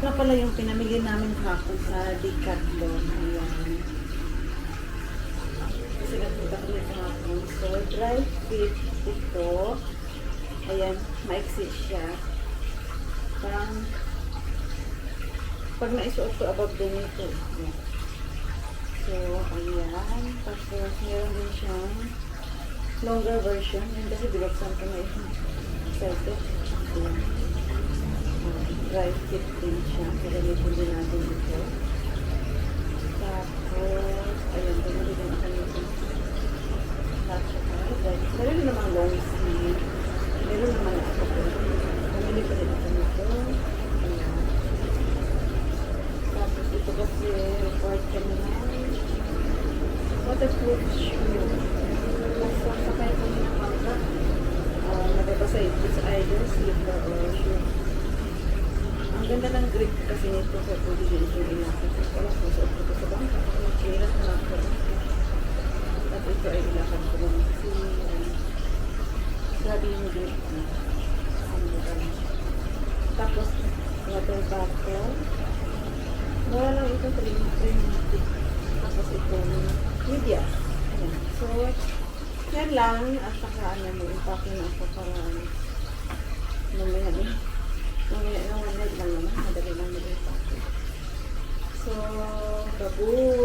na pala yung pinamili namin hapon sa Decathlon. Ayan. Kasi nagpunta kami kahapon. So, dry fit ito. Ayan, maiksi siya. Parang, pag naisuot ko above din ito. Ayan. So, ayan. Tapos, meron din siyang longer version. Yan kasi binuksan ko na yung excited. Ayan. Dry fit din siya. Gagamitin din natin ito. Tapos, ayan. Bumili din ako nito. Meron din naman long sleeve. Meron naman ako. Bumili pa rin ako nito. Ayan. Tapos, ito kasi required ka na waterproof shoe. So, sakay ko ng bangka. Nababasa ito sa either slipper or shoe. Ang ganda ng grip kasi nito sa pwede din ito inakit. Wala kung suot ko sa bangka. Chilat na lang ko. At ito ay ilakad ko lang. Kasi, grabe yung grip na. Tapos, water bottle. Mura lang ito 350. Tapos ito, media. Ayan. So, yan lang. At saka, ano, impake na ako para, mamaya na. Mamaya na, 1 night lang naman. Madali lang nag-impake. So, baboy.